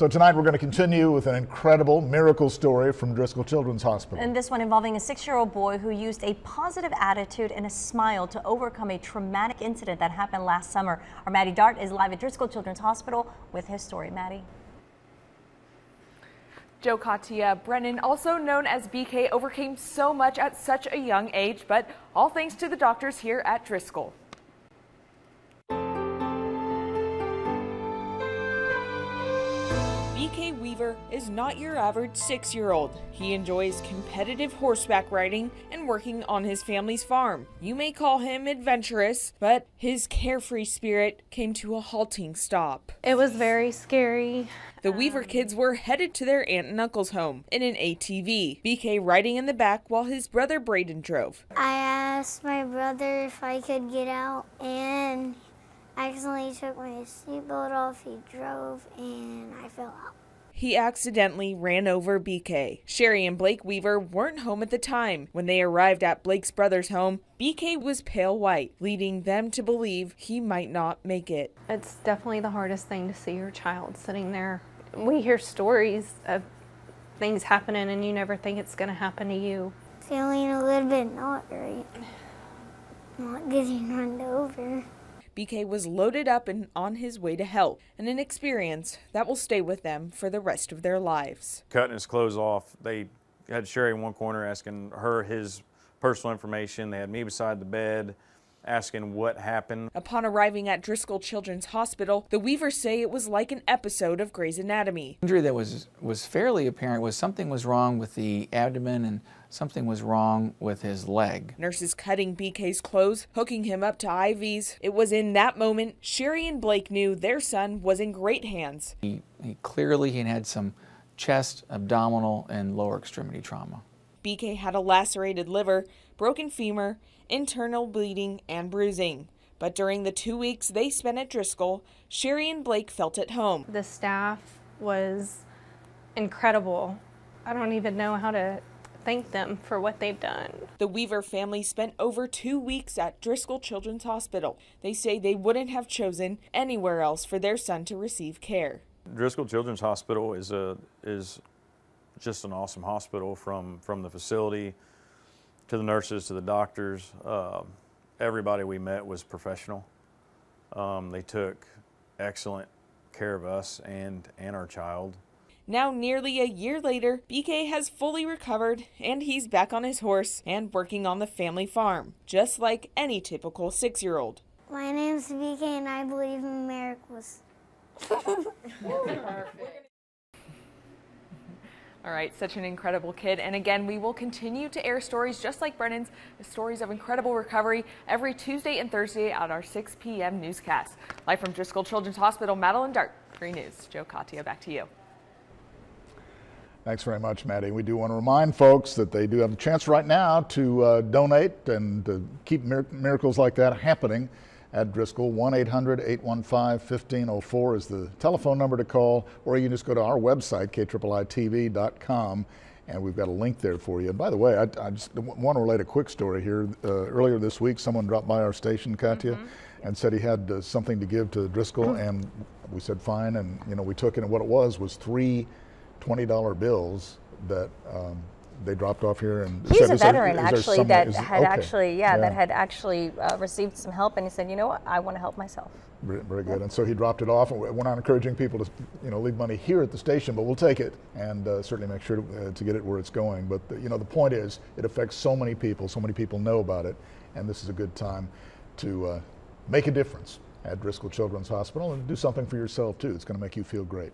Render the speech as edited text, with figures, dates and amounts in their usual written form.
So tonight we're going to continue with an incredible miracle story from Driscoll Children's Hospital. And this one involving a 6-year-old boy who used a positive attitude and a smile to overcome a traumatic incident that happened last summer. Our Maddie Dart is live at Driscoll Children's Hospital with his story. Maddie. Joe Katia Brennan, also known as BK, overcame so much at such a young age, but all thanks to the doctors here at Driscoll. BK Weaver is not your average 6-year-old. He enjoys competitive horseback riding and working on his family's farm. You may call him adventurous, but his carefree spirit came to a halting stop. It was very scary. The Weaver kids were headed to their aunt and uncle's home in an ATV, BK riding in the back while his brother Braden drove. I asked my brother if I could get out, and I accidentally took my seatbelt off. He drove and I fell out. He accidentally ran over BK. Sherry and Blake Weaver weren't home at the time. When they arrived at Blake's brother's home, BK was pale white, leading them to believe he might not make it. It's definitely the hardest thing to see your child sitting there. We hear stories of things happening and you never think it's going to happen to you. Feeling a little bit not right. Not getting run over. BK was loaded up and on his way to help, and an experience that will stay with them for the rest of their lives. Cutting his clothes off, they had Sherry in one corner asking her his personal information. They had me beside the bed asking what happened. Upon arriving at Driscoll Children's Hospital, the Weavers say it was like an episode of Grey's Anatomy. Injury that was fairly apparent was something was wrong with the abdomen and something was wrong with his leg. Nurses cutting BK's clothes, hooking him up to IVs. It was in that moment Sherry and Blake knew their son was in great hands. He clearly had some chest, abdominal, and lower extremity trauma. BK had a lacerated liver, broken femur, internal bleeding, and bruising. But during the 2 weeks they spent at Driscoll, Sherry and Blake felt at home. The staff was incredible. I don't even know how to thank them for what they've done. The Weaver family spent over 2 weeks at Driscoll Children's Hospital. They say they wouldn't have chosen anywhere else for their son to receive care. Driscoll Children's Hospital is just an awesome hospital, from the facility to the nurses to the doctors. Everybody we met was professional. They took excellent care of us and our child. Now, nearly a year later, BK has fully recovered and he's back on his horse and working on the family farm, just like any typical 6-year-old. My name's BK and I believe in miracles. All right, such an incredible kid. And again, we will continue to air stories just like Brennan's, stories of incredible recovery every Tuesday and Thursday at our 6 p.m. newscast. Live from Driscoll Children's Hospital, Madeline Dart, 3 News. Joe Katia, back to you. Thanks very much, Maddie. We do want to remind folks that they do have a chance right now to donate and to keep miracles like that happening at Driscoll. 1-800-815-1504 is the telephone number to call, or you can just go to our website, KIIITV.com, and we've got a link there for you. And by the way, I just want to relate a quick story here. Earlier this week, someone dropped by our station, Katia, and said he had something to give to Driscoll, and we said fine, and we took it, and what it was 3 $20 bills that they dropped off here. And he's a veteran actually that had actually received some help, and he said, you know what, I want to help myself. Very good. And so he dropped it off, and we're not encouraging people to leave money here at the station, but we'll take it and certainly make sure to get it where it's going. But the point is, it affects so many people know about it, and this is a good time to make a difference at Driscoll Children's Hospital and do something for yourself too. It's going to make you feel great.